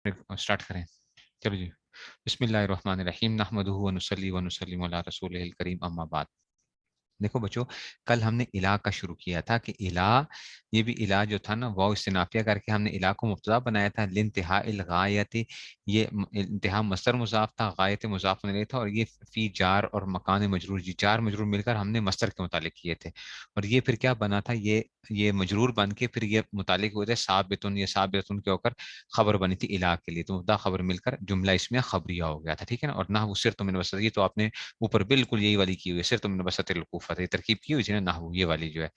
Start کریں. چلو جی. بسم اللہ الرحمن الرحیم نحمدہ ونصلی ونسلم علی رسولہ الکریم اما بعد. دیکھو بچوں، کل ہم نے الہ کا شروع کیا تھا کہ الہ، یہ بھی الہ جو تھا نا واو استنافیہ کر کے ہم نے الہ کو مبتدا بنایا تھا. لانتہاء الغایت، یہ انتہا مصدر مضاف تھا، غایت مضاف الیہ تھا، اور یہ فی جار اور مکان مجرور، جی جار مجرور مل کر ہم نے مصدر کے متعلق کیے تھے. اور یہ پھر کیا بنا تھا، یہ مجرور بن کے پھر یہ متعلق ہوئے تھے ثابتن، یہ ثابتن کے ہو کر خبر بنی تھی الہ کے لیے. تو مبتدا خبر مل کر جملہ اسمیہ خبریہ ہو گیا تھا. ٹھیک ہے نا. اور نہ وہ صرف من وسط، یہ تو آپ نے اوپر بالکل یہی والی کی ہوئی ہے، صرف من وسط الکوفہ یہ ترکیب کی ہوئی تھی نا نحو، یہ والی جو ہے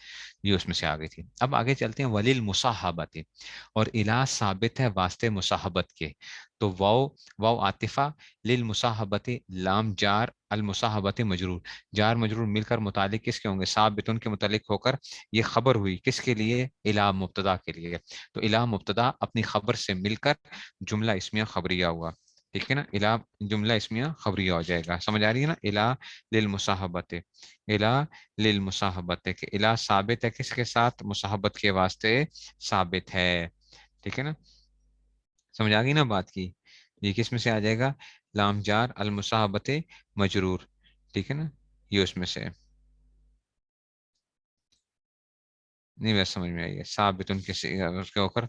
یہ اس میں سے آ گئی تھی. اب آگے چلتے ہیں. ولیل مصاحبت، اور الہ ثابت ہے واسطے مصاحبت کے. تو واو عاطفہ، للمصاحبت لام جار، المصاحبت مجرور، جار مجرور مل کر متعلق کس کے ہوں گے، ثابتن کے متعلق ہو کر یہ خبر ہوئی کس کے لیے، الہ مبتدا کے لیے. تو الہ مبتدا اپنی خبر سے مل کر جملہ اسمیہ خبریہ ہوا. ٹھیک ہے نا. الہ جملہ اسمیہ خبریہ ہو جائے گا. سمجھ آ رہی ہے نا. الہ للمصاحبت، الہ للمصاحبت کہ الہ ثابت ہے کس کے ساتھ، مصاحبت کے واسطے ثابت ہے. ٹھیک ہے نا. سمجھ آ گئی نا بات کی. یہ کس میں سے آ جائے گا، لام جار المصاحبت مجرور. ٹھیک ہے نا. یہ اس میں سے نہیں، بس سمجھ میں آئی ہے. ثابت ان کے اس کے ہو کر.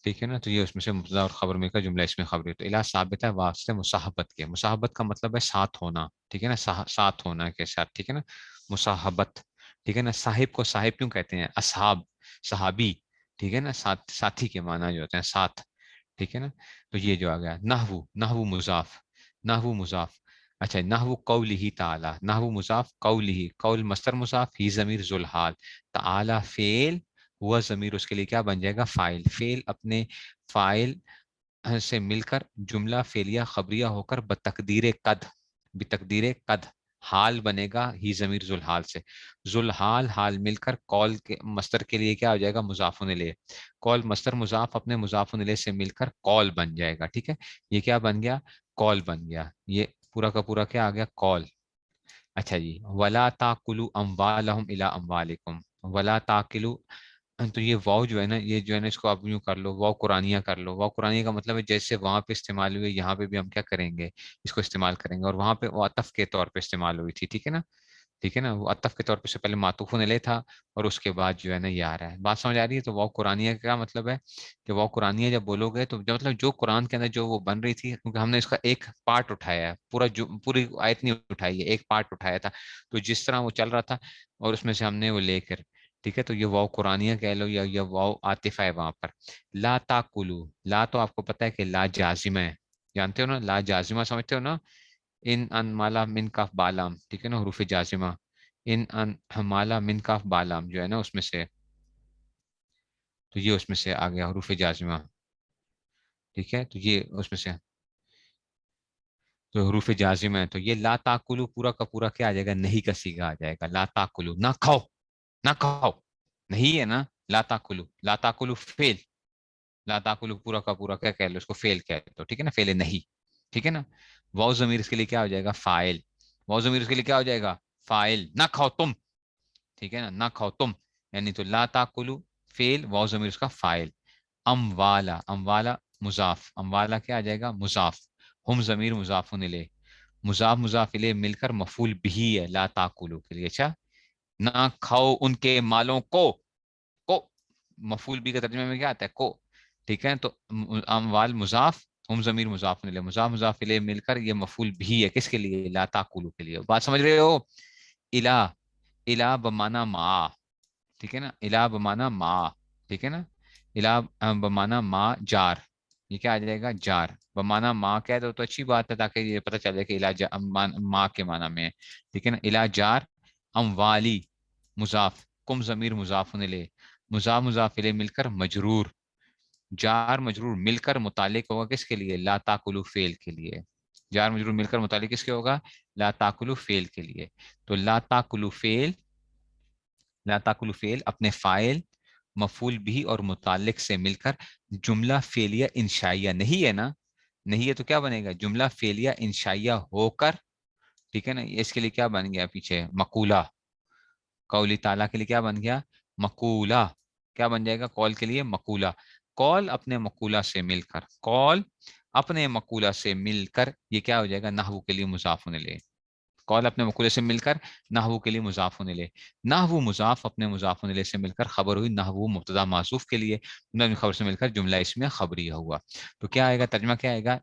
ٹھیک ہے نا. تو یہ اس میں سے مبتدا اور خبر مل کر جملہ اس میں خبر ہے. تو الہ ثابت ہے واسطے مصاحبت کے. مصاحبت کا مطلب ہے ساتھ ہونا. ٹھیک ہے نا. ساتھ ہونا کے ساتھ. ٹھیک ہے نا. مصاحبت. ٹھیک ہے نا. صاحب کو صاحب کیوں کہتے ہیں، اصحاب، صحابی. ٹھیک ہے نا. ساتھی کے معنی جو ہوتے ہیں ساتھ. ٹھیک ہے نا. تو یہ جو آ گیا نحو مضاف، نحو مضاف. اچھا، نحو قولہ تعالی، نحو مضاف، قولہ قول مصدر مضاف، ہی ضمیر ذوالحال، تعالی فعل، ہوا ضمیر اس کے لیے کیا بن جائے گا، فاعل. فعل اپنے فاعل سے مل کر جملہ فعلیہ خبریہ ہو کر بتقدیر قد، بتقدیر قد حال بنے گا ہی ضمیر ذوالحال سے. ذوالحال حال مل کر قول کے مصدر کے لیے کیا ہو جائے گا، مضاف الیہ. قول مصدر مضاف اپنے مضاف الیہ سے مل کر قول بن جائے گا. ٹھیک ہے. یہ کیا بن گیا، قول بن گیا. یہ پورا کا پورا کیا آ گیا، قول. اچھا جی. ولا تاکلوا اموالہم الی اموالکم، ولا تاکلوا. تو یہ واو جو ہے نا، یہ جو ہے نا اس کو آپ یوں کر لو، واو قرآنیہ کر لو. واو قرآنیہ کا مطلب ہے جیسے وہاں پہ استعمال ہوئے یہاں پہ بھی ہم کیا کریں گے، اس کو استعمال کریں گے. اور وہاں پہ وہ عطف کے طور پہ استعمال ہوئی تھی. ٹھیک ہے نا. ٹھیک ہے نا. وہ عطف کے طور پہ سے پہلے معطوف علیہ تھا اور اس کے بعد جو ہے نا یہ آ رہا ہے. بات سمجھ آ رہی ہے. تو واو قرآنیہ کا کیا مطلب ہے کہ واو قرآنیہ جب بولو گے تو مطلب جو قرآن کے اندر جو وہ بن رہی تھی، کیونکہ ہم نے اس کا ایک پارٹ اٹھایا ہے، پوری آیت نہیں اٹھائی ہے، ایک پارٹ اٹھایا تھا. تو جس طرح وہ چل رہا تھا اور اس میں سے ہم نے وہ لے کر. ٹھیک ہے. تو یہ واو قرآنیہ کہہ لو یا واو عاطفہ ہے وہاں پر. لا تاکلو، لا تو آپ کو پتہ ہے کہ لا جازمہ ہے، جانتے ہو نا. لا جازمہ سمجھتے ہو نا. ان مالا من کاف بالام. ٹھیک ہے نا. حروف جازمہ. ان مالا من کاف بالام جو ہے نا اس میں سے، تو یہ اس میں سے آ گیا حروف جازمہ. ٹھیک ہے. تو یہ اس میں سے تو حروف جازمہ ہے. تو یہ لا تاکلو پورا کا پورا کیا آ جائے گا، نہیں کا صیغہ آ جائے گا. لا تاکلو، نہ کھاؤ، نہ کھاؤ. نہیں ہے نا. لا تاکلو، لا تاکلو فعل، لا تاکلو پورا کا پورا کیا کہہ لو اس کو، فعل کہہ لو. ٹھیک ہے نا. فعل نہیں. ٹھیک ہے نا. واو ضمیر اس کے لیے کیا ہو جائے گا، فاعل. واو ضمیر اس کے لیے کیا ہو جائے گا، فاعل. نہ کھاؤ تم. ٹھیک ہے نا. نہ کھاؤ تم یعنی تو لا تاکلو فعل، واو ضمیر اس کا فاعل. اموالا، اموالا مضاف، اموالا کیا آ جائے گا، مضاف. ہم ضمیر مضاف الیہ، مضاف مضاف الیہ مل کر مفعول بھی ہے لا تاکلو کے لیے. اچھا، نہ کھاؤ ان کے مالوں کو مفعول بھی کا ترجمے میں کیا آتا ہے، کو. ٹھیک ہے. تو اموال مضاف، ہم ضمیر مضاف الیہ، مضاف مضاف الیہ مل کر یہ مفعول بھی ہے کس کے لیے، لا تاکلو کے لیے. بات سمجھ رہے ہو. الہ، الہ بمانا ما. ٹھیک ہے نا. الہ بمانا ما. ٹھیک ہے نا. الہ بمانا ما جار، یہ کیا آ جائے گا، جار. بمانا ما کہہ دو تو اچھی بات ہے تاکہ یہ پتہ چل جائے کہ الہ ما کے معنی میں ہے. ٹھیک ہے نا. الہ جار، اموالی مضاف، کم ضمیر مضاف الیہ، مضاف مضاف الیہ مل کر مجرور، جار مجرور مل کر متعلق ہوگا کس کے لیے، لا تاکلو فعل کے لیے. جار مجرور مل کر متعلق کس کے ہوگا، لا تاکلو فعل کے لیے. تو لا تاکلو فعل، لا تاکلو فعل اپنے فاعل، مفعول بھی اور متعلق سے مل کر جملہ فعلیہ انشائیہ. نہیں ہے نا. نہیں ہے تو کیا بنے گا، جملہ فعلیہ انشائیہ ہو کر. ٹھیک ہے نا. اس کے لیے کیا بن گیا پیچھے، مقولہ. قولی تعالیٰ کے لیے کیا بن گیا، مقولہ. کیا بن جائے گا، قول کے لیے مقولہ. قول اپنے مقولہ سے مل کر، قول اپنے مقولہ سے مل کر، یہ کیا ہو جائے گا؟ نحو کے لیے مضاف الیہ، قول اپنے مقولے سے مل کر نحو کے لیے مضاف الیہ، نحو مضاف اپنے مضاف الیہ سے مل کر خبر ہوئی، نحو مبتدا معصوف کے لیے خبر سے مل کر جملہ اس میں خبریہ ہوا۔ تو کیا آئے گا؟ ترجمہ کیا آئے گا؟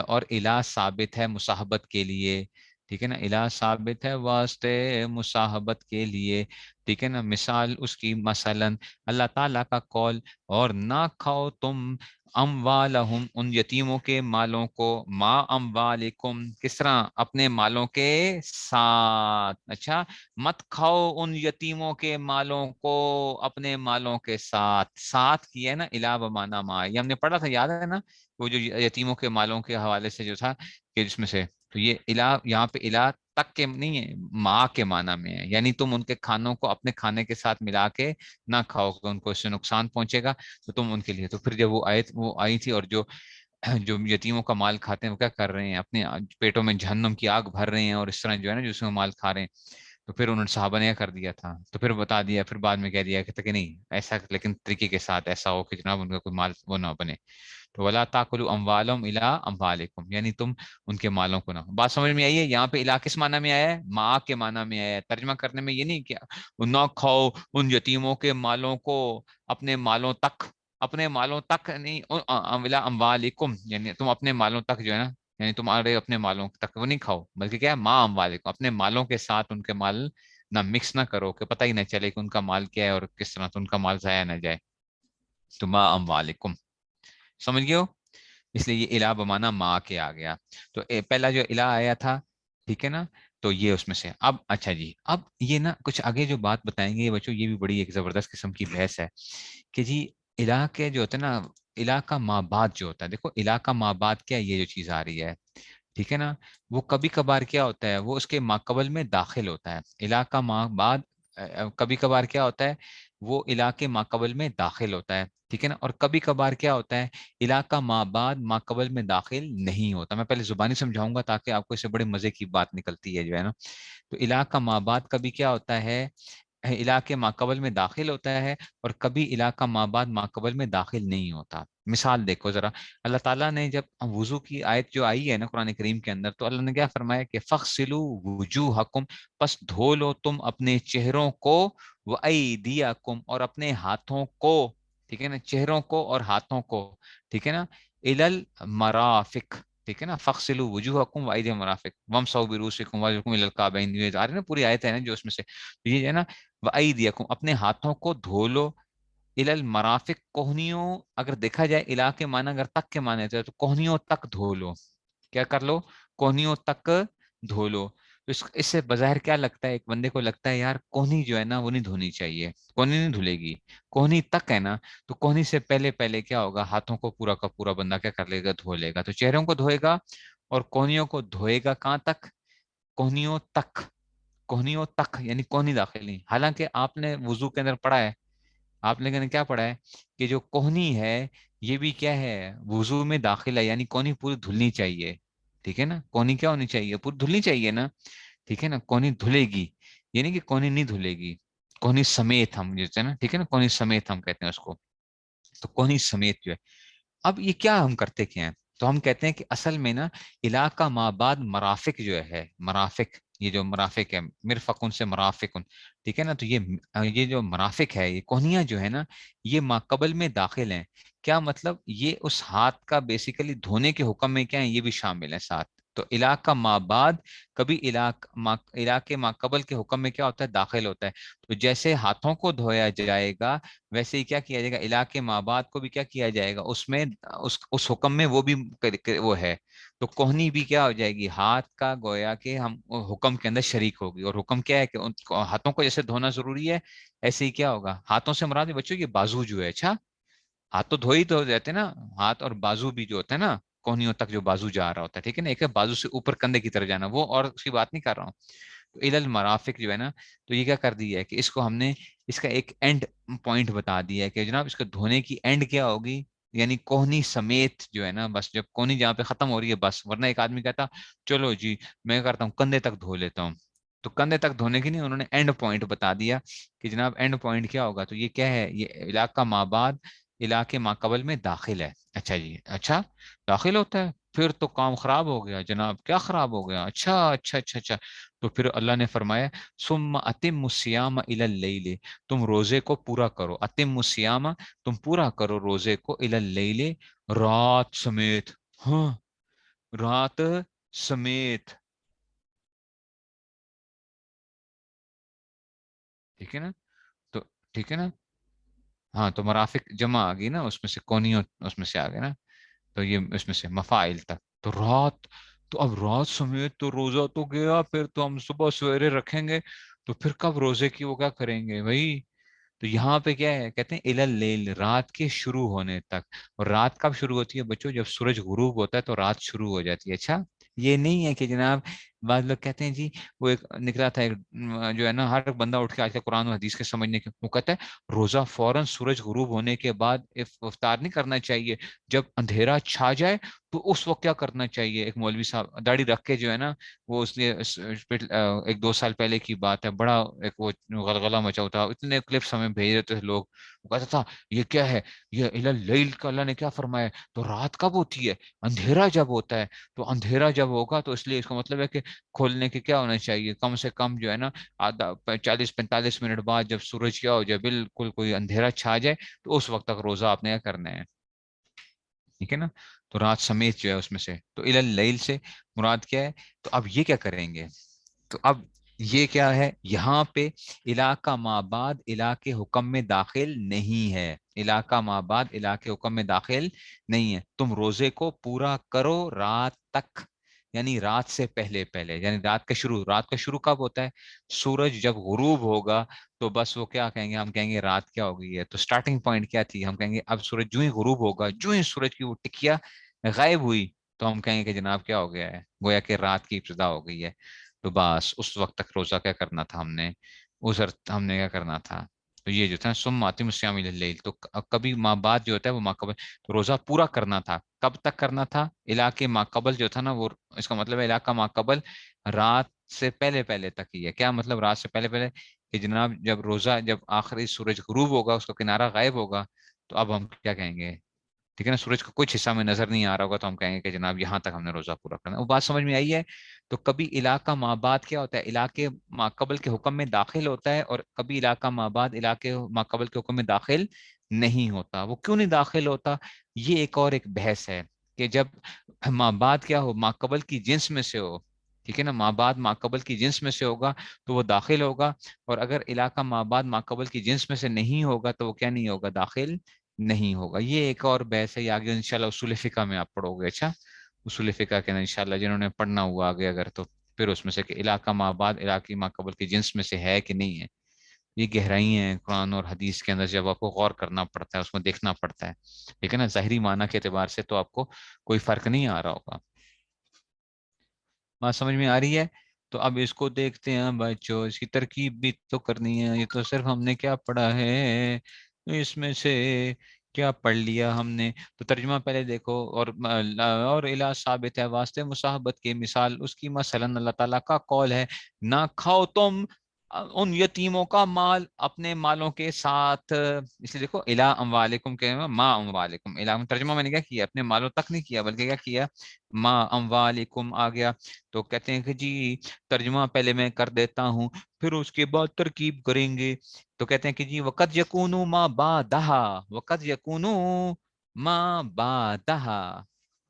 اور الہ ثابت ہے مصاحبت کے لیے، ٹھیک ہے نا، الہ ثابت ہے واسطے مصاحبت کے لیے، ٹھیک ہے نا، مثال اس کی مثلا اللہ تعالیٰ کا قول، اور نہ کھاؤ تم اموالہم ان یتیموں کے مالوں کو، ما اموالکم کس طرح؟ اپنے مالوں کے ساتھ، اچھا، مت کھاؤ ان یتیموں کے مالوں کو اپنے مالوں کے ساتھ، ساتھ کی ہے نا الہ بمعنی ما، یہ ہم نے پڑھا تھا، یاد ہے نا، وہ جو یتیموں کے مالوں کے حوالے سے جو تھا کہ جس میں سے، تو یہ الہ یہاں پہ الہ تک کے نہیں ہے، ماں کے معنی میں ہے، یعنی تم ان کے کھانوں کو اپنے کھانے کے ساتھ ملا کے نہ کھاؤ کہ ان کو اس سے نقصان پہنچے گا، تو تم ان کے لیے، تو پھر جب وہ آئی تھی، اور جو جو یتیموں کا مال کھاتے ہیں وہ کیا کر رہے ہیں؟ اپنے پیٹوں میں جہنم کی آگ بھر رہے ہیں، اور اس طرح جو ہے نا جو اس میں مال کھا رہے ہیں، تو پھر انہوں نے صحابہ نے کیا کر دیا تھا، تو پھر بتا دیا، پھر بعد میں کہہ دیا کہ نہیں ایسا، لیکن طریقے کے ساتھ ایسا ہو کہ جناب ان کا کوئی مال وہ نہ بنے، تو ولا تاکلوا اموالهم الى اموالکم، یعنی تم ان کے مالوں کو نہ، بات سمجھ میں آئی ہے؟ یہاں پہ الہ کس معنی میں آیا ہے؟ ماں کے معنی میں آیا ہے، ترجمہ کرنے میں یہ نہیں کیا نہ کھاؤ ان یتیموں کے مالوں کو اپنے مالوں تک، اپنے مالوں تک نہیں، الى اموالکم یعنی تم اپنے مالوں تک جو ہے نا، یعنی تمہارے اپنے مالوں تک وہ نہیں کھاؤ، بلکہ کیا ہے؟ ماں اموالکم، اپنے مالوں کے ساتھ ان کے مال نہ مکس نہ کرو کہ پتہ ہی نہ چلے کہ ان کا مال کیا ہے اور کس طرح، تو ان کا مال ضائع نہ جائے، تو ماں اموالکم، سمجھ گئے ہو؟ اس لیے یہ الہ بمانا ماں کے آ گیا، تو پہلا جو الہ آیا تھا، ٹھیک ہے نا، تو یہ اس میں سے، اب اچھا جی، اب یہ نا کچھ آگے جو بات بتائیں گے یہ بچوں، یہ بھی بڑی ایک زبردست قسم کی بحث ہے کہ جی الہ کے جو ہوتے ہیں نا، الہ کا ماں بعد جو ہوتا ہے، دیکھو الہ کا ماں بعد کیا، یہ جو چیز آ رہی ہے، ٹھیک ہے نا، وہ کبھی کبھار کیا ہوتا ہے، وہ اس کے ماقبل میں داخل ہوتا ہے، الہ کا ماں بعد کبھی کبھار کیا ہوتا ہے، وہ الہ کے ماقبل میں داخل ہوتا ہے، ٹھیک ہے نا، اور کبھی کبھار کیا ہوتا ہے، الہ کا ماں بعد ماقبل میں داخل نہیں ہوتا، میں پہلے زبانی سمجھاؤں گا تاکہ آپ کو اس سے بڑے مزے کی بات نکلتی ہے جو ہے نا، تو الہ کا ماں بعد کبھی کیا ہوتا ہے، الہ کے ماقبل میں داخل ہوتا ہے، اور کبھی الہ کا ماں بعد ماقبل میں داخل نہیں ہوتا، مثال دیکھو ذرا، اللہ تعالیٰ نے جب وضو کی آیت جو آئی ہے نا قرآن کریم کے اندر، تو اللہ نے کیا فرمایا کہ فَغْسِلُوا وُجُوهَكُمْ، پس دھو لو تم اپنے چہروں کو، وَأَيْدِيَكُمْ اور اپنے ہاتھوں کو، ٹھیک ہے نا، چہروں کو اور ہاتھوں کو، ٹھیک ہے نا، إِلَى الْمَرَافِقِ، ٹھیک ہے نا، فَغْسِلُوا وُجُوهَكُمْ وَأَيْدِيَكُمْ مَرَافِقِ وَامْسَحُوا بِرُؤُوسِكُمْ وَأَرْجُلَكُمْ إِلَى الْكَعْبَيْنِ، یہ آ رہی ہے نا پوری آیت ہے نا جو اس میں سے، تو یہ ہے نا وَأَيْدِيَكُمْ اپنے ہاتھوں کو دھو لو، الى المرافق کوہنیوں، اگر دیکھا جائے الہ کے معنی اگر تک کے معنی تو کوہنیوں تک دھو لو، کیا کر لو؟ کوہنیوں تک دھو لو، تو اس سے بظاہر کیا لگتا ہے، ایک بندے کو لگتا ہے یار کوہنی جو ہے نا وہ نہیں دھونی چاہیے، کوہنی نہیں دھلے گی، کوہنی تک ہے نا، تو کوہنی سے پہلے پہلے کیا ہوگا، ہاتھوں کو پورا کا پورا بندہ کیا کر لے گا؟ دھو لے گا، تو چہروں کو دھوئے گا اور کوہنیوں کو دھوئے گا، کہاں تک؟ کوہنیوں تک، کوہنیوں تک یعنی کوہنی داخل نہیں، حالانکہ آپ نے وضو کے اندر پڑھا ہے، آپ نے کیا پڑھا ہے کہ جو کوہنی ہے یہ بھی کیا ہے، وضو میں داخل ہے، یعنی کونی پوری دھلنی چاہیے، ٹھیک ہے نا، کونی کیا ہونی چاہیے؟ پوری دھلنی چاہیے نا، ٹھیک ہے نا، کونی دھلے گی، یعنی کہ کونی نہیں دھلے گی، کونی سمیت ہم جیسے نا، ٹھیک ہے نا، کونی سمیت ہم کہتے ہیں اس کو، تو کونی سمیت جو ہے، اب یہ کیا ہم کرتے کیا ہیں، تو ہم کہتے ہیں کہ اصل میں نا الہ کا ما بعد مرافق جو ہے، مرافق، یہ جو مرافق ہے، مرفقن سے مرافقن، ٹھیک ہے نا، تو یہ جو مرافق ہے، یہ کوہنیاں جو ہے نا، یہ ماقبل میں داخل ہیں، کیا مطلب، یہ اس ہاتھ کا بیسیکلی دھونے کے حکم میں کیا ہے، یہ بھی شامل ہے ساتھ، تو الہ کا ما بعد کبھی الہ کے ماقبل کے حکم میں کیا ہوتا ہے، داخل ہوتا ہے، تو جیسے ہاتھوں کو دھویا جائے گا ویسے ہی کیا کیا جائے گا، الہ کے ماں باپ کو بھی کیا کیا جائے گا، اس میں اس حکم میں وہ بھی وہ ہے، تو کوہنی بھی کیا ہو جائے گی، ہاتھ کا گویا کہ ہم حکم کے اندر شریک ہوگی، اور حکم کیا ہے کہ ہاتھوں کو جیسے دھونا ضروری ہے، ایسے ہی کیا ہوگا، ہاتھوں سے مراد بچوں یہ بازو جو ہے، اچھا ہاتھ تو دھو ہی تو جاتے ہیں نا، ہاتھ اور بازو بھی جو ہوتا ہے نا، کوہنیوں تک جو بازو جا رہا ہوتا ہے، ٹھیک ہے نا، ایک ہے بازو سے اوپر کندھے کی طرف جانا، وہ اور اس کی بات نہیں کر رہا ہوں، تو الى المرافق جو ہے نا، تو یہ کیا کر دیا ہے کہ اس کو ہم نے اس کا ایک اینڈ پوائنٹ بتا دیا ہے کہ جناب اس کو دھونے کی اینڈ کیا ہوگی، یعنی کوہنی سمیت جو ہے نا، بس جب کوہنی جہاں پہ ختم ہو رہی ہے بس، ورنہ ایک آدمی کہتا چلو جی میں کرتا ہوں کندھے تک دھو لیتا ہوں، تو کندھے تک دھونے کی نہیں، انہوں نے اینڈ پوائنٹ بتا دیا کہ جناب اینڈ پوائنٹ کیا ہوگا، تو یہ کیا ہے، یہ علاقہ مابعد علاقے ماقبل میں داخل ہے. اچھا جی، اچھا داخل ہوتا ہے، پھر تو کام خراب ہو گیا جناب. کیا خراب ہو گیا؟ اچھا اچھا اچھا اچھا. تو پھر اللہ نے فرمایا ثم اتم الصیام الی اللیل، تم روزے کو پورا کرو. اتم الصیام، تم پورا کرو روزے کو، الی اللیل، رات سمیت. ہاں، رات سمیت. ٹھیک ہے نا؟ تو ٹھیک ہے نا؟ ہاں، تو مرافق جمع آ گئی نا اس میں سے، کونیوں اس میں سے آ گئے نا. تو یہ اس میں سے مفاعل تک. تو رات، تو اب رات سمیت تو روزہ تو گیا، پھر تو ہم صبح سویرے رکھیں گے. تو پھر کب روزے کی وہ کیا کریں گے بھائی؟ تو یہاں پہ کیا ہے، کہتے ہیں الی اللیل، رات کے شروع ہونے تک. اور رات کب شروع ہوتی ہے بچوں؟ جب سورج غروب ہوتا ہے تو رات شروع ہو جاتی ہے. اچھا، یہ نہیں ہے کہ جناب بعض لوگ کہتے ہیں جی وہ ایک نکلا تھا ایک جو ہے نا، ہر بندہ اٹھ کے آج کل قرآن و حدیث کے سمجھنے کے، وہ کہتا ہے روزہ فوراً سورج غروب ہونے کے بعد افطار نہیں کرنا چاہیے، جب اندھیرا چھا جائے تو اس وقت کیا کرنا چاہیے. ایک مولوی صاحب داڑھی رکھ کے جو ہے نا، وہ اس لیے ایک دو سال پہلے کی بات ہے، بڑا ایک وہ غلغلہ مچا تھا، اتنے کلپس ہمیں بھیج دیتے تھے لوگ. وہ کہتا تھا یہ کیا ہے، یہ الی اللیل کا اللہ نے کیا فرمایا؟ تو رات کب ہوتی ہے؟ اندھیرا جب ہوتا ہے. تو اندھیرا جب ہوگا تو اس لیے اس کا مطلب ہے کہ کھولنے کے کیا ہونا چاہیے، کم سے کم جو ہے نا آدھا 40-45 منٹ بعد، جب سورج کیا ہو جائے، بالکل کوئی اندھیرا چھا جائے، تو اس وقت تک روزہ آپ نے کیا کرنا ہے. ٹھیک ہے نا؟ تو رات سمیت جو ہے اس میں سے، تو الی اللیل سے مراد کیا ہے. تو اب یہ کیا کریں گے؟ تو اب یہ کیا ہے یہاں پہ، علاقہ مابعد علاقے حکم میں داخل نہیں ہے. علاقہ مابعد علاقے حکم میں داخل نہیں ہے. تم روزے کو پورا کرو رات تک، یعنی رات سے پہلے پہلے، یعنی رات کا شروع کب ہوتا ہے؟ سورج جب غروب ہوگا تو بس وہ کیا کہیں گے، ہم کہیں گے رات کیا ہو گئی ہے. تو سٹارٹنگ پوائنٹ کیا تھی؟ ہم کہیں گے اب سورج جو ہی غروب ہوگا، جو ہی سورج کی وہ ٹکیا غائب ہوئی، تو ہم کہیں گے کہ جناب کیا ہو گیا ہے، گویا کہ رات کی ابتدا ہو گئی ہے. تو بس اس وقت تک روزہ کیا کرنا تھا ہم نے، ہم نے کیا کرنا تھا. تو یہ جو تھا ثم اتم الصیام الی اللیل، تو کبھی ماں بعد جو ہوتا ہے وہ ماں قبل، تو روزہ پورا کرنا تھا. کب تک کرنا تھا؟ علاقے ماں قبل جو تھا نا وہ، اس کا مطلب ہے علاقہ ماں قبل رات سے پہلے پہلے تک ہی ہے. کیا مطلب رات سے پہلے پہلے؟ کہ جناب جب روزہ، جب آخری سورج غروب ہوگا، اس کا کنارہ غائب ہوگا، تو اب ہم کیا کہیں گے؟ ٹھیک ہے نا، سورج کا کچھ حصہ میں نظر نہیں آ رہا ہوگا، تو ہم کہیں گے کہ جناب یہاں تک ہم نے روزہ پورا کرنا ہے. وہ بات سمجھ میں آئی ہے؟ تو کبھی علاقہ مابعد کیا ہوتا ہے، علاقے ماقبل کے حکم میں داخل ہوتا ہے، اور کبھی علاقہ مابعد علاقے ماقبل کے حکم میں داخل نہیں ہوتا. وہ کیوں نہیں داخل ہوتا؟ یہ ایک اور ایک بحث ہے کہ جب مابعد کیا ہو، ماقبل کی جنس میں سے ہو. ٹھیک ہے نا، مابعد ماقبل کی جنس میں سے ہوگا تو وہ داخل ہوگا، اور اگر علاقہ مابعد ماقبل کی جنس میں سے نہیں ہوگا تو وہ کیا نہیں ہوگا، داخل نہیں ہوگا. یہ ایک اور بحث ہے، یہ آگے انشاءاللہ اصول فقہ میں آپ پڑھو گے. اچھا، اصول فقہ کے انشاءاللہ جنہوں نے پڑھنا ہوا آگے اگر، تو پھر اس میں سے کہ علاقہ مابعد علاقی ماقبل کی جنس میں سے ہے کہ نہیں ہے. یہ گہرائی ہیں قرآن اور حدیث کے اندر، جب آپ کو غور کرنا پڑتا ہے، اس میں دیکھنا پڑتا ہے. ٹھیک ہے نا، ظاہری معنی کے اعتبار سے تو آپ کو کوئی فرق نہیں آ رہا ہوگا. بات سمجھ میں آ رہی ہے؟ تو اب اس کو دیکھتے ہیں بچوں، اس کی ترکیب بھی تو کرنی ہے. یہ تو صرف ہم نے کیا پڑھا ہے، اس میں سے کیا پڑھ لیا ہم نے. تو ترجمہ پہلے دیکھو، اور الہ ثابت ہے واسطے مصاحبت کی مثال اس کی، مثلا اللہ تعالیٰ کا قول ہے نہ کھاؤ تم ان یتیموں کا مال اپنے مالوں کے ساتھ. اس لیے دیکھو الہ اموالکم کے ما اموالکم، الہ ترجمہ میں نے کیا کیا، اپنے مالوں تک نہیں کیا بلکہ کیا کیا، ما اموالکم آ گیا. تو کہتے ہیں کہ جی ترجمہ پہلے میں کر دیتا ہوں، پھر اس کے بعد ترکیب کریں گے. تو کہتے ہیں کہ جی وقت یکونو ما بعدہا، وقت یکونو ما بعدہا.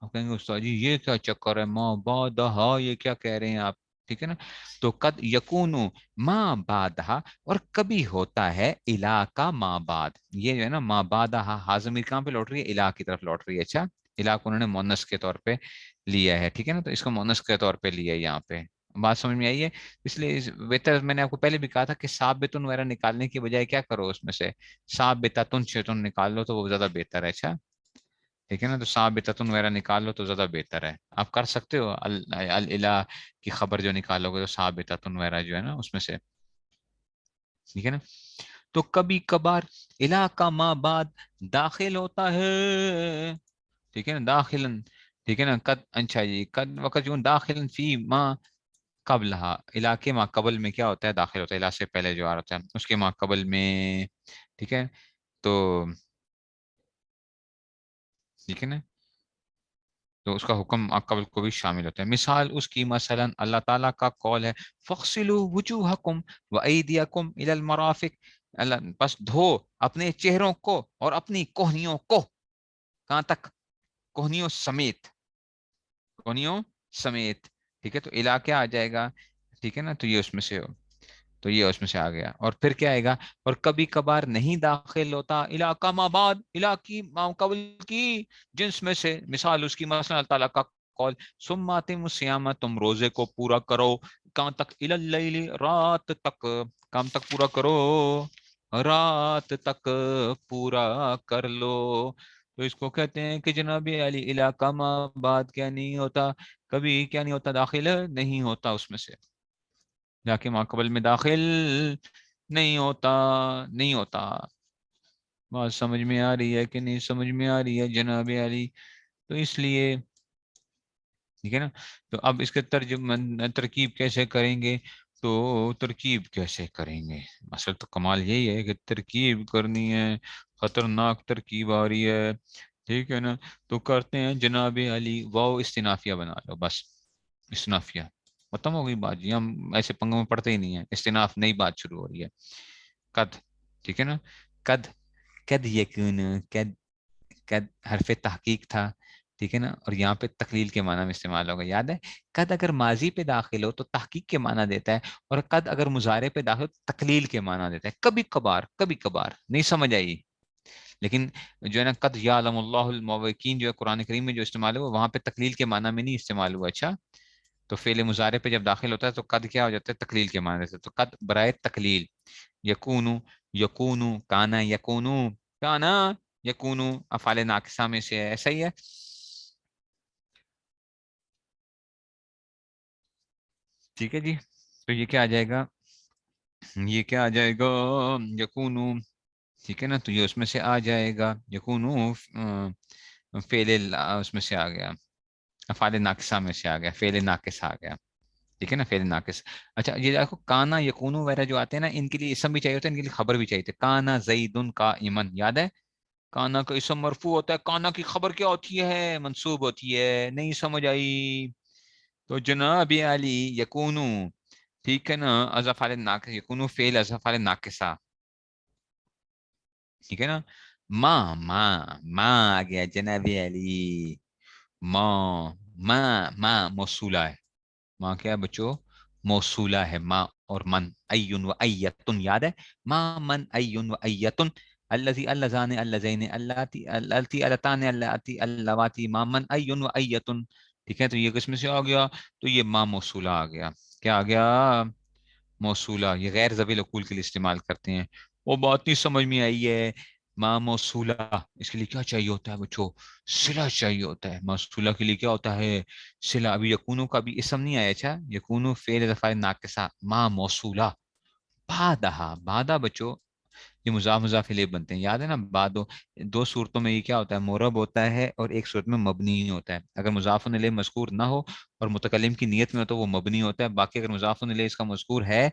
آپ کہیں گے استاد جی یہ کیا چکر ہے، ما بعدہا یہ کیا کہہ رہے ہیں آپ؟ ٹھیک ہے نا، تو قد یکونو ما بعدہا، اور کبھی ہوتا ہے الہ کا ما بعد. یہ جو ہے نا ما بعدہا، حاضمیر کہاں پہ لوٹ رہی ہے؟ الہ کی طرف لوٹ رہی ہے. اچھا، الہ کو انہوں نے مؤنث کے طور پہ لیا ہے. ٹھیک ہے نا، تو اس کو مؤنث کے طور پہ لیا ہے یہاں پہ. بات سمجھ میں آئی ہے؟ اس لیے بہتر، میں نے آپ کو پہلے بھی کہا تھا کہ ثابتن وغیرہ نکالنے کی بجائے کیا کرو، اس میں سے ثابتتن شیتن نکال لو تو وہ زیادہ بہتر ہے. اچھا ٹھیک ہے نا، تو ثابتتن وغیرہ نکال لو تو زیادہ بہتر ہے. آپ کر سکتے ہو الہ کی خبر جو نکالو گے تو ثابتتن وغیرہ جو ہے نا اس میں سے. ٹھیک ہے نا، تو کبھی کبھار الہ کا ما بعد داخل ہوتا ہے. ٹھیک ہے نا، داخلن. ٹھیک ہے نا، قد، اچھا جی، قد وقت جو داخلن فی ما قبلہا، علاقے ما قبل میں کیا ہوتا ہے، داخل ہوتا ہے، علاقے سے پہلے جو آ رہا ہوتا ہے اس کے ما قبل میں. ٹھیک ہے، تو ٹھیک ہے نا، تو اس کا حکم قبل کو بھی شامل ہوتا ہے. مثال اس کی مثلا اللہ تعالیٰ کا قول ہے فَاغْسِلُوا وُجُوهَكُمْ وَأَيْدِيَكُمْ إِلَى الْمَرَافِقِ، اللہ بس دھو اپنے چہروں کو اور اپنی کوہنیوں کو. کہاں تک؟ کوہنیوں سمیت، کوہنیوں سمیت. ٹھیک ہے، تو الہ کیا آ جائے گا؟ ٹھیک ہے نا، تو یہ اس میں سے، تو یہ اس میں سے آ گیا. اور پھر کیا آئے گا؟ اور کبھی کبھار نہیں داخل ہوتا علاقہ ماباد، علاقی قبل کی جنس میں سے. مثال اس کی مثلا اللہ تعالیٰ کا قول ثم اتموا الصیام، تم روزے کو پورا کرو. کہاں تک؟ الی اللیل، رات تک. کہاں تک پورا کرو؟ رات تک پورا کر لو. تو اس کو کہتے ہیں کہ جناب علی علاقہ ماباد کیا نہیں ہوتا، کبھی کیا نہیں ہوتا، داخل نہیں ہوتا اس میں سے. جا کے ماقبل میں داخل نہیں ہوتا، نہیں ہوتا. بات سمجھ میں آ رہی ہے کہ نہیں سمجھ میں آ رہی ہے جناب علی؟ تو اس لیے ٹھیک ہے نا. تو اب اس کے ترکیب کیسے کریں گے؟ تو ترکیب کیسے کریں گے؟ اصل تو کمال یہی ہے کہ ترکیب کرنی ہے، خطرناک ترکیب آ رہی ہے. ٹھیک ہے نا، تو کرتے ہیں جناب علی واو استنافیہ بنا لو بس. استنافیہ ختم ہو گئی بات جی، ہم ایسے پنگوں میں پڑھتے ہی نہیں ہیں. استناف نئی بات شروع ہو رہی ہے. قد، ٹھیک ہے نا، قد، قد یقین، قد، قد حرف تحقیق تھا. ٹھیک ہے نا، اور یہاں پہ تقلیل کے معنی میں استعمال ہوگا. یاد ہے قد اگر ماضی پہ داخل ہو تو تحقیق کے معنی دیتا ہے، اور قد اگر مضارع پہ داخل ہو تو تقلیل کے معنی دیتا ہے. کبھی کبھار، کبھی کبھار. نہیں سمجھ آئی؟ لیکن جو ہے نا قد یعلم اللہ الموقین جو ہے قرآن کریم میں جو استعمال ہوا وہاں پہ تقلیل کے معنی میں نہیں استعمال ہوا. اچھا، تو فعل مضارع پہ جب داخل ہوتا ہے تو قد کیا ہو جاتا ہے؟ تقلیل کے معنی سے. تو قد برائے تقلیل. یکونو، یکونو، کانا یکونو، کانا یکونو افعال ناقصہ میں سے ہے. ایسا ہی ہے. ٹھیک ہے جی، تو یہ کیا آ جائے گا؟ یہ کیا آ جائے گا؟ یکونو. ٹھیک ہے نا، تو یہ اس میں سے آ جائے گا. یکونو فعل اس میں سے آ گیا، افعال ناقصہ میں سے آ گیا، فعل ناقص آ گیا. ٹھیک ہے نا، فعل ناقص. اچھا یہ دیکھو کانا یکونو وغیرہ جو آتے ہیں نا، ان کے لیے اسم بھی چاہیے ہوتا ہے، ان کے لیے خبر بھی چاہیے ہوتی ہے. کانا زیدن قائمن، یاد ہے؟ کانا کا اسم مرفوع ہوتا ہے، کانا کی خبر کیا ہوتی ہے؟ منصوب ہوتی ہے. نہیں سمجھ آئی؟ تو جناب علی یکونو، ٹھیک ہے نا، از افعال ناقص، یکونو فعل از افعال ناقصہ. ٹھیک ہے نا. ماں، ماں، ماں آ گیا جناب علی. ماں، ماں موصولہ ہے. ماں کیا ہے بچوں؟ موصولہ ہے. ماں اور من، ایون و ایتن، یاد ہے؟ ماں، من، ایون و ایتن. الذی، اللذان، اللذین، اللاتی، اللاتی، اللتان، اللاتی، اللواتی، ماں، من، ایون و ایتن. ٹھیک ہے، تو یہ کس میں سے آ گیا؟ تو یہ ماں موصولہ آ گیا. کیا آ گیا؟ موصولہ. یہ غیر ذوی العقول کے لیے استعمال کرتے ہیں. وہ بات نہیں سمجھ میں آئی ہے. ماں موصولہ، اس کے لیے کیا چاہیے ہوتا ہے بچوں؟ صلہ چاہیے ہوتا ہے. موصولہ کے لیے کیا ہوتا ہے؟ صلہ. ابھی یکونو کا بھی اسم نہیں آیا. اچھا، یکونو فعل افعال ناقصہ، ماں موصولہ. بعدہا، بعدہ بچوں یہ مضاف مضاف الیہ بنتے ہیں. یاد ہے نا؟ بعدو دو صورتوں میں یہ کیا ہوتا ہے؟ معرب ہوتا ہے، اور ایک صورت میں مبنی ہوتا ہے. اگر مضاف الیہ مذکور نہ ہو اور متکلم کی نیت میں ہو تو وہ مبنی ہوتا ہے. باقی اگر مضاف الیہ اس کا مذکور ہے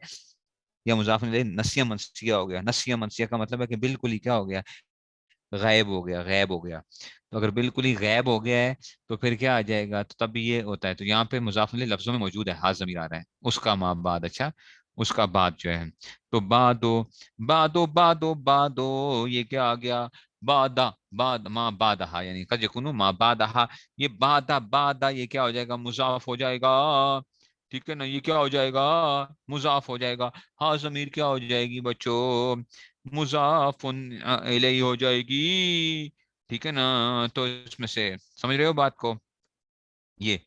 یا مضاف الیہ نسیہ منسیہ ہو گیا. نسیہ منسیہ کا مطلب ہے کہ بالکل ہی کیا ہو گیا؟ غائب ہو گیا، غائب ہو گیا. تو اگر بالکل ہی غائب ہو گیا ہے تو پھر کیا آ جائے گا؟ تو تب بھی یہ ہوتا ہے. تو یہاں پہ مضاف الیہ لفظوں میں موجود ہے، ہاں ضمیر آ رہا ہے، اس کا ماں بعد. اچھا، اس کا بعد جو ہے تو بادو، بادو، بادو، بادو، یہ کیا آ گیا؟ بادا، باد، ماں بادہا، یعنی قد یکونو ماں بادہا. یہ بادا، بادا یہ کیا ہو جائے گا؟ مضاف ہو جائے گا. ٹھیک ہے نا، یہ کیا ہو جائے گا؟ مضاف ہو جائے گا. ہاں ضمیر کیا ہو جائے گی بچوں؟ مضاف الیہ ہو جائے گی. ٹھیک ہے نا، تو اس میں سے سمجھ رہے ہو بات کو؟ یہ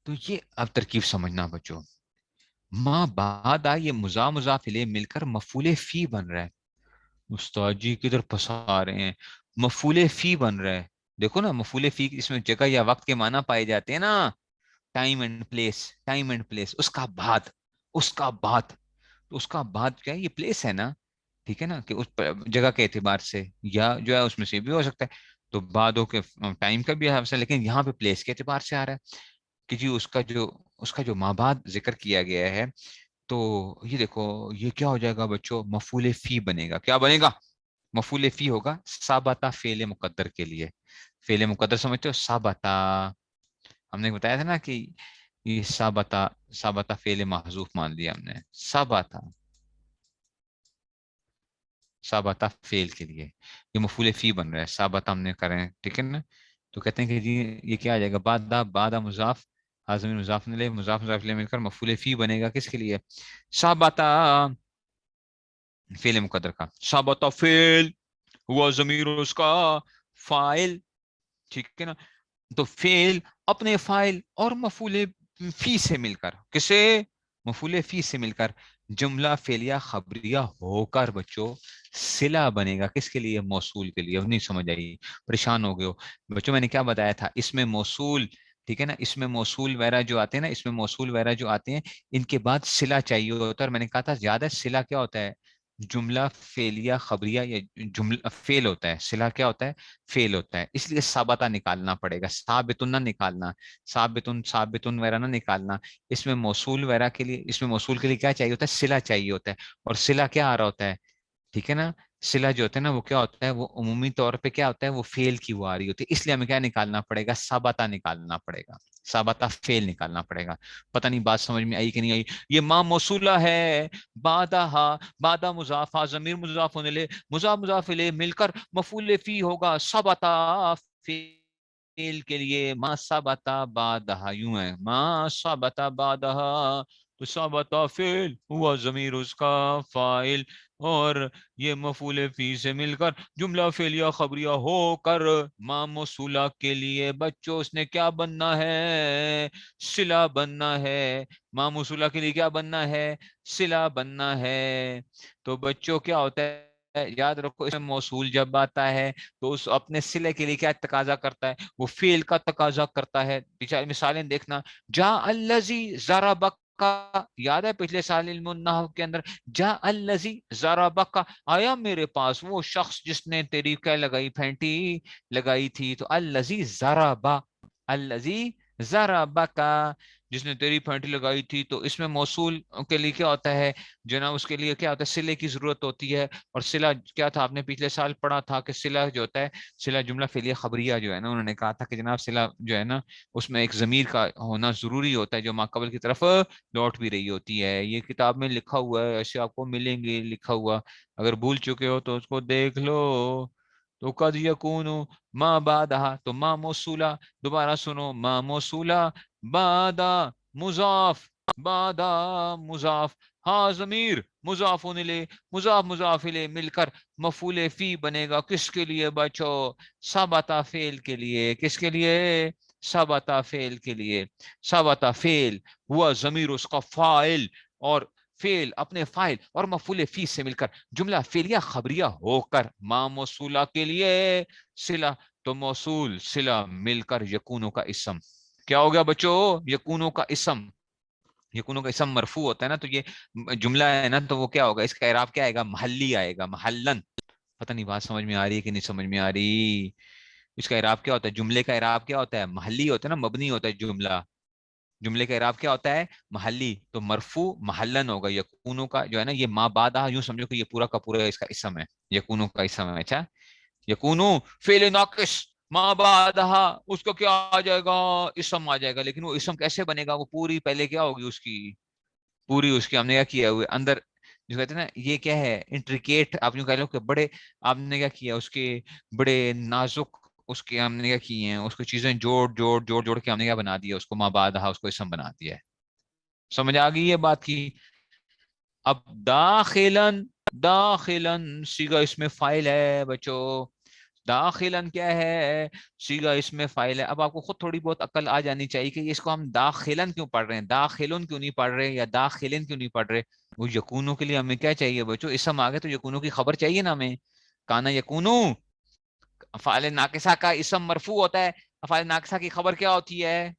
تو یہ اب ترکیب سمجھنا بچوں. ماں بعد یہ مضاف الیہ مل کر مفعول فی بن رہا ہے. استاد جی کدھر پھنسا رہے ہیں؟ مفعول فی بن رہا ہے. دیکھو نا، مفعول فی اس میں جگہ یا وقت کے معنی پائے جاتے ہیں نا. Time and place, time and place. اس کا بعد، اس کا بعد، تو اس کا بعد کیا ہے؟ یہ پلیس ہے نا. ٹھیک ہے نا، کہ اس جگہ کے اعتبار سے یا جو ہے اس میں سے بھی ہو سکتا ہے. تو بعدوں کے ٹائم کا بھی ہے، لیکن یہاں پہ پلیس کے اعتبار سے آ رہا ہے کہ جی اس کا جو ماں بعد ذکر کیا گیا ہے. تو یہ دیکھو یہ کیا ہو جائے گا بچوں؟ مفعول فی بنے گا. کیا بنے گا؟ مفعول فی ہوگا ثابتہ فعل مقدر کے لیے. فعل مقدر سمجھتے ہو؟ ثابتا، ہم نے بتایا تھا نا کہ یہ ثابتا، ثابتا فعل محذوف مان لیا ہم نے، ثابتا، ثابتا فعل کے لیے یہ مفعول فی بن رہا ہے، ثابتا ہم نے کریں، ٹھیک ہے نا؟ تو کہتے ہیں کہ جی یہ کیا آ جائے گا، بعد مضاف، حاضر مضاف نے لے، مضاف مضاف لے مل کر مفعول فی بنے گا کس کے لیے؟ ثابتا فعل مقدر کا، ثابتا فعل ہوا ضمیر اس کا فاعل، ٹھیک ہے نا؟ تو فعل اپنے فاعل اور مفعول فی سے مل کر، کسے؟ مفعول فی سے مل کر جملہ فعلیہ خبریہ ہو کر بچوں صلہ بنے گا کس کے لیے؟ موصول کے لیے۔ اب نہیں سمجھ آئی؟ پریشان ہو گئے ہو بچوں؟ میں نے کیا بتایا تھا، اس میں موصول، ٹھیک ہے نا، اس میں موصول وغیرہ جو آتے ہیں نا، اس میں موصول وغیرہ جو آتے ہیں ان کے بعد صلہ چاہیے ہوتا ہے، اور میں نے کہا تھا زیادہ صلہ کیا ہوتا ہے؟ جملہ فعلیہ خبریہ یا جملہ فعل ہوتا ہے، صلہ کیا ہوتا ہے؟ فیل ہوتا ہے، اس لیے ثابتہ نکالنا پڑے گا، ثابتن نہ نکالنا، ثابتن وغیرہ نہ نکالنا۔ اس میں موصول وغیرہ کے لیے، اس میں موصول کے لیے کیا چاہیے ہوتا ہے؟ صلہ چاہیے ہوتا ہے، اور صلہ کیا آ رہا ہوتا ہے؟ ٹھیک ہے نا؟ صلہ جو ہوتا ہے نا وہ کیا ہوتا ہے؟ وہ عمومی طور پہ کیا ہوتا ہے؟ وہ فیل کی وہ آ رہی ہوتی ہے، اس لیے ہمیں کیا نکالنا پڑے گا؟ ثابتہ نکالنا پڑے گا، ثابتہ فیل نکالنا پڑے گا۔ پتہ نہیں بات سمجھ میں آئی کہ نہیں آئی؟ یہ ما موصولہ ہے، بادہ مضاف، ضمیر مضاف ہونے لے، مضاف مضاف لے مل کر مفعول فی ہوگا ثبتا فعل کے لیے، ما ثبتا بعدہ، یوں ہے ما ثبتا بعدہ، تو ثبتا فعل ہوا ضمیر اس کا فاعل، اور یہ مفعول فی سے مل کر جملہ فعلیہ خبریہ ہو کر ما موصولہ کے لیے بچوں اس نے کیا بننا ہے؟ صلہ بننا ہے۔ ما موصولہ کے لیے کیا بننا ہے؟ صلہ بننا ہے۔ تو بچوں کیا ہوتا ہے؟ یاد رکھو، اس میں موصول جب آتا ہے تو اس اپنے صلے کے لیے کیا تقاضا کرتا ہے؟ وہ فعل کا تقاضا کرتا ہے۔ مثالیں دیکھنا، جا الذی ضربک کا، یاد ہے پچھلے سال علم النحو کے اندر، جا الذی ضربک کا، آیا میرے پاس وہ شخص جس نے تیری کیا لگائی؟ پھینٹی لگائی تھی۔ تو الذی ضربا، الذی ضربک، جس نے تیری پھینٹی لگائی تھی، تو اس میں موصول کے لیے کیا ہوتا ہے جناب؟ اس کے لیے کیا ہوتا ہے؟ صلے کی ضرورت ہوتی ہے، اور صلہ کیا تھا؟ آپ نے پچھلے سال پڑھا تھا کہ صلہ جو ہوتا ہے، صلہ جملہ فعلیہ خبریہ جو ہے نا، انہوں نے کہا تھا کہ جناب صلہ جو ہے نا اس میں ایک ضمیر کا ہونا ضروری ہوتا ہے جو ماقبل کی طرف لوٹ بھی رہی ہوتی ہے۔ یہ کتاب میں لکھا ہوا ہے، ایسے آپ کو ملیں گے لکھا ہوا، اگر بھول چکے ہو تو اس کو دیکھ لو۔ تو قد یکون ما بعدہ، تو ما موصولہ، دوبارہ سنو، ما موصولہ بعد مضاف، بعد مضاف، ہاں ضمیر مضاف ہونے لے، مضاف مضاف لے مل کر مفعول فی بنے گا کس کے لیے بچو؟ ثابتہ فعل کے لیے۔ کس کے لیے؟ ثابتہ فعل کے لیے۔ ثابتہ فعل ہوا ضمیر اس کا فاعل، اور فعل اپنے فاعل اور مفعول فی سے مل کر جملہ فعلیہ خبریہ ہو کر ما موصولہ کے لیے صلہ، تو موصول صلہ مل کر یکونوں کا اسم کیا ہو گیا بچوں؟ یکونوں کا اسم، یکونوں کا اسم مرفوع ہوتا ہے نا، تو یہ جملہ ہے نا، تو وہ کیا ہوگا؟ اس کا اعراب کیا آئے گا؟ محلی آئے گا، محلن۔ پتہ نہیں بات سمجھ میں آ رہی ہے کہ نہیں سمجھ میں آ رہی؟ اس کا اعراب کیا ہوتا ہے؟ جملے کا اعراب کیا ہوتا ہے؟ محلی ہوتا ہے نا، مبنی ہوتا ہے جملہ، جملے کا اعراب کیا ہوتا ہے؟ محلی، تو مرفوع محلن ہوگا یکونوں کا جو ہے نا، یہ ما بعد، یوں سمجھو کہ یہ پورا کا پورا اس کا اسم ہے، یکونوں کا اسم ہے۔ اچھا، یکونو فعل ناقص، ما بعدہ اس کو کیا آ جائے گا؟ اسم آ جائے گا، لیکن وہ اسم کیسے بنے گا؟ وہ پوری پہلے کیا ہوگی اس کی؟ پوری اس کی ہم نے کیا کیا ہوئے اندر جو کہتے ہیں نا، یہ کیا ہے؟ انٹریکیٹ، آپ یوں کہہ لو کہ بڑے، آپ نے کیا کیا اس کے بڑے نازک، اس کے ہم نے کیا کیے ہیں، اس کو چیزیں جوڑ جوڑ جوڑ جوڑ کے ہم نے کیا بنا دیا اس کو؟ ما بعدہ اس کو اسم بنا دیا ہے۔ سمجھ آ گئی یہ بات کی؟ اب داخلن، داخلن سیگا اس میں فائل ہے بچوں، داخلن کیا ہے؟ سیگا اس میں فائل ہے۔ اب آپ کو خود تھوڑی بہت عقل آ جانی چاہیے کہ اس کو ہم داخلن کیوں پڑھ رہے ہیں، داخلن کیوں نہیں پڑھ رہے، یا داخلن کیوں نہیں پڑھ رہے؟ وہ یکونوں کے لیے ہمیں کیا چاہیے بچوں؟ اسم آگے تو یکونوں کی خبر چاہیے نا ہمیں، کانا یکونو، فعل ناقصہ کا اسم مرفوع ہوتا ہے، فعل ناقصہ کی خبر کیا ہوتی ہے؟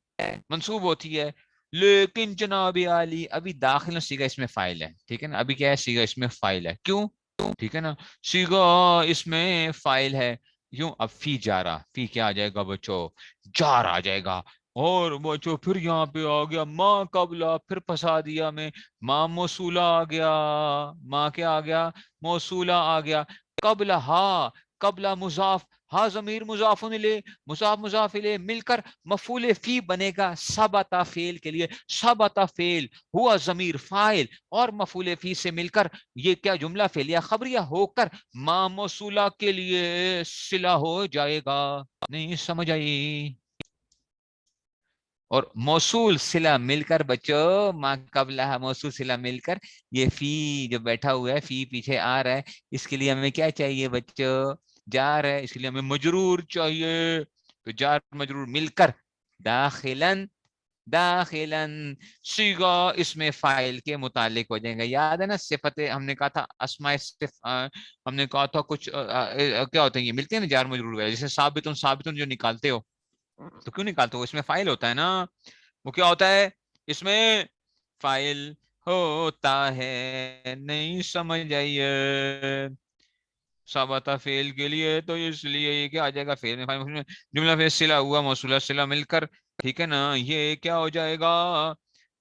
منصوب ہوتی ہے۔ لیکن جناب عالی ابھی داخل سیگا اس میں فائل ہے، ٹھیک ہے نا، ابھی کیا ہے؟ سیگا اس میں فائل ہے، کیوں؟ ٹھیک ہے نا، سیگا اس میں فائل ہے، یوں اب فی جا رہا، فی کیا آ جائے گا بچوں؟ جار آ جائے گا، اور بچوں پھر یہاں پہ آ گیا ما قبلہ، پھر پھنسا دیا میں، ما موصولہ آ گیا، ما کیا آ گیا؟ موصولہ آ گیا، قبلہ ہا، قبلہ مضاف، ہا ضمیر مضافن الیہ مضاف مضاف الیہ مل کر مفعول فی بنے گا ثبت فعل کے لیے. ثبت فعل ہوا ضمیر فاعل اور مفعول فی سے مل کر یہ کیا جملہ فعلیہ خبریہ ہو کر ما موصولہ کے لیے صلہ ہو جائے گا. نہیں سمجھ آئی؟ اور موصول صلہ مل کر بچوں ما قبلہ موصول صلہ مل کر یہ فی جو بیٹھا ہوا ہے فی پیچھے آ رہا ہے اس کے لیے ہمیں کیا چاہیے بچوں جار ہے اس کے لیے ہمیں مجرور چاہیے. تو جار مجرور مل کر داخلن داخلن صیغہ اس میں فاعل کے متعلق ہو جائیں گا. یاد ہے نا صفت ہم نے کہا تھا اسماء ہم نے کہا تھا کچھ کیا ہوتے ہیں یہ ملتے ہیں نا جار مجرور وغیرہ جیسے ثابتن ثابتن جو نکالتے ہو تو کیوں نکالتے ہو اس میں فاعل ہوتا ہے نا. وہ کیا ہوتا ہے اس میں فاعل ہوتا ہے. نہیں سمجھ آئیے؟ ثابتہ فعل کے لیے تو اس لیے یہ کیا آ جائے گا فعل میں جملہ فعل صلہ ہوا موصولہ صلہ مل کر ٹھیک ہے نا یہ کیا ہو جائے گا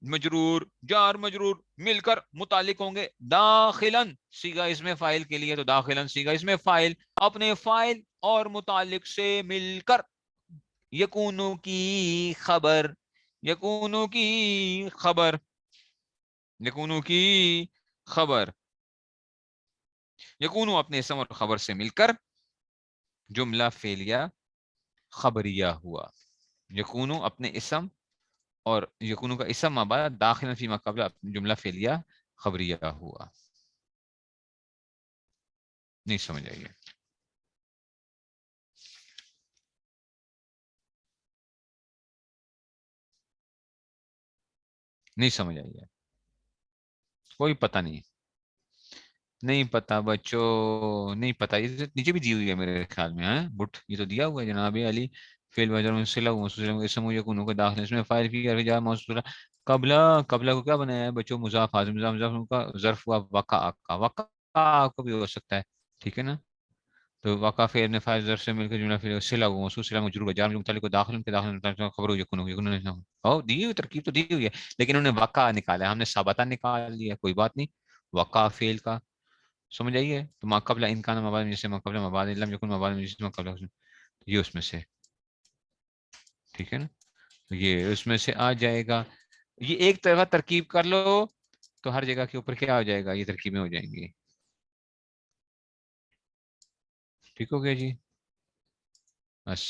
مجرور جار مجرور مل کر متعلق ہوں گے داخلن صیغہ اس میں فاعل کے لیے تو داخلن صیغہ اس میں فاعل اپنے فاعل اور متعلق سے مل کر یکونو کی خبر یکونو کی خبر یکونو کی خبر یکونو اپنے اسم اور خبر سے مل کر جملہ فعلیہ خبریہ ہوا. یکونو اپنے اسم اور یکونو کا اسم مابعد داخل فیما قبل جملہ فعلیہ خبریہ ہوا. نہیں سمجھ آئیے؟ نہیں سمجھ آئیے؟ کوئی پتہ نہیں؟ نہیں پتا بچوں نہیں پتا. یہ نیچے بھی دی ہوئی ہے میرے خیال میں ہاں بٹ یہ تو دیا ہوا ہے جناب علی فعل وجر میں صلہ موصول اسم یکون کو داخل اس میں فاعل کی اور جار موصول قبلہ قبلہ کو کیا بنایا ہے بچوں مضاف حاضر مضاف مضاف کا ظرف ہوا وقع کا وقع کو بھی ہو سکتا ہے ٹھیک ہے نا. تو وقع فعل نے فاعل ظرف سے مل کر جملہ فعل صلہ موصول صلہ مجرور جار متعلق کو داخل کے داخل خبر ہو یکون او دی ہوئی ترکیب تو دی ہوئی ہے لیکن انہوں نے وقع نکالا ہے ہم نے ثابتہ نکال لیا کوئی بات نہیں. وقع فعل کا سمجھ آئیے تو ما قبل امکان مواد جیسے ما قبل مواد لم یکن مواد جیسے ما قبل یہ اس میں سے ٹھیک ہے نا یہ اس میں سے آ جائے گا. یہ ایک طرح ترکیب کر لو تو ہر جگہ کے اوپر کیا ہو جائے گا یہ ترکیبیں ہو جائیں گی. ٹھیک ہو گیا جی بس.